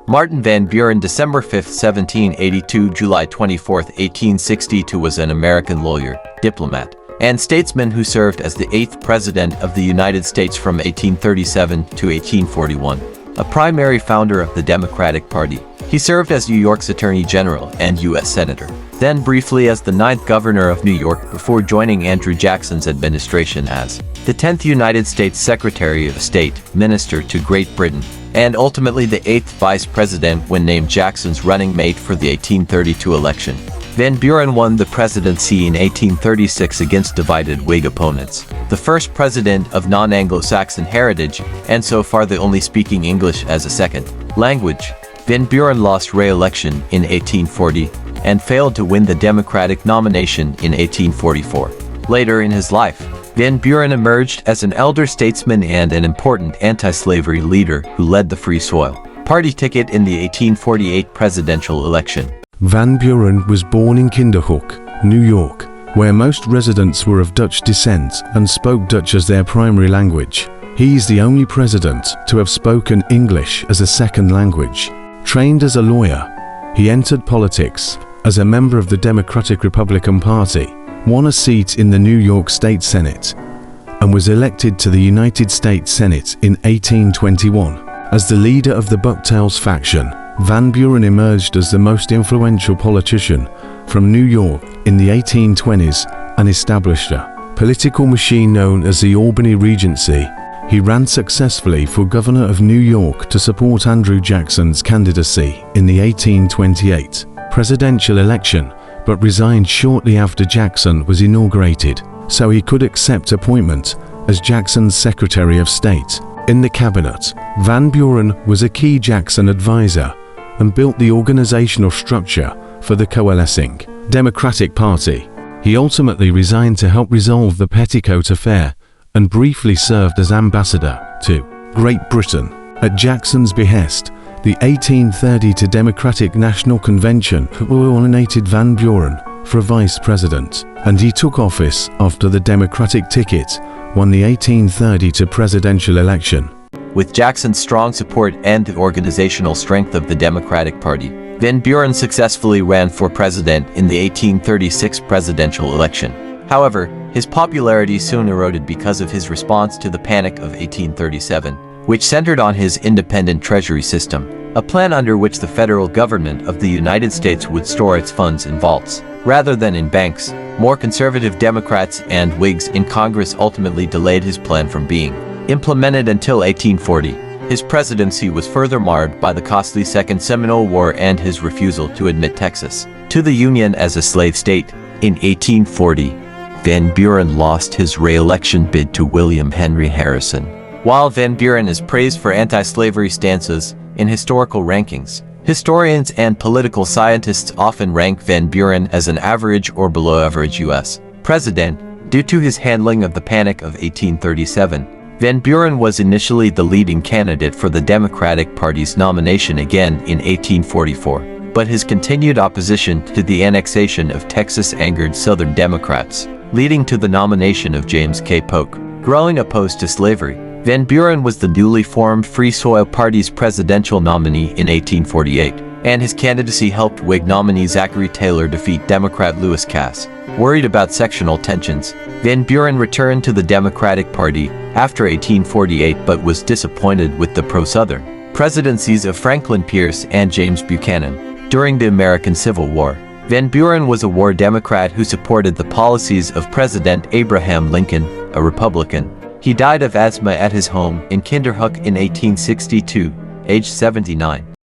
Martin Van Buren, December 5, 1782, July 24, 1862, was an American lawyer, diplomat, and statesman who served as the 8th President of the United States from 1837 to 1841, a primary founder of the Democratic Party. He served as New York's Attorney General and U.S. Senator, then briefly as the 9th Governor of New York before joining Andrew Jackson's administration as the 10th United States Secretary of State, Minister to Great Britain, and ultimately the 8th Vice President when named Jackson's running mate for the 1832 election. Van Buren won the presidency in 1836 against divided Whig opponents, the first president of non-Anglo-Saxon heritage, and so far the only speaking English as a second language. Van Buren lost re-election in 1840 and failed to win the Democratic nomination in 1844. Later in his life, Van Buren emerged as an elder statesman and an important anti-slavery leader who led the Free Soil Party ticket in the 1848 presidential election. Van Buren was born in Kinderhook, New York, where most residents were of Dutch descent and spoke Dutch as their primary language. He is the only president to have spoken English as a second language. Trained as a lawyer, he entered politics as a member of the Democratic Republican Party, won a seat in the New York State Senate, and was elected to the United States Senate in 1821. As the leader of the Bucktails faction, Van Buren emerged as the most influential politician from New York in the 1820s and established a political machine known as the Albany Regency. He ran successfully for governor of New York to support Andrew Jackson's candidacy in the 1828 presidential election, but resigned shortly after Jackson was inaugurated, so he could accept appointment as Jackson's Secretary of State. In the cabinet, Van Buren was a key Jackson advisor and built the organizational structure for the coalescing Democratic Party. He ultimately resigned to help resolve the Petticoat Affair and briefly served as ambassador to Great Britain. At Jackson's behest, the 1830 Democratic National Convention nominated Van Buren for vice president, and he took office after the Democratic ticket won the 1830 presidential election. With Jackson's strong support and the organizational strength of the Democratic Party, Van Buren successfully ran for president in the 1836 presidential election. However, his popularity soon eroded because of his response to the Panic of 1837, which centered on his independent treasury system, a plan under which the federal government of the United States would store its funds in vaults, rather than in banks. More conservative Democrats and Whigs in Congress ultimately delayed his plan from being implemented until 1840. His presidency was further marred by the costly Second Seminole War and his refusal to admit Texas to the Union as a slave state. In 1840, Van Buren lost his re-election bid to William Henry Harrison. While Van Buren is praised for anti-slavery stances in historical rankings, historians and political scientists often rank Van Buren as an average or below-average U.S. president due to his handling of the Panic of 1837. Van Buren was initially the leading candidate for the Democratic Party's nomination again in 1844, but his continued opposition to the annexation of Texas angered Southern Democrats, leading to the nomination of James K. Polk. Growing opposed to slavery, Van Buren was the newly formed Free Soil Party's presidential nominee in 1848, and his candidacy helped Whig nominee Zachary Taylor defeat Democrat Lewis Cass. Worried about sectional tensions, Van Buren returned to the Democratic Party after 1848 but was disappointed with the pro-Southern presidencies of Franklin Pierce and James Buchanan. During the American Civil War, Van Buren was a war Democrat who supported the policies of President Abraham Lincoln, a Republican. He died of asthma at his home in Kinderhook in 1862, aged 79.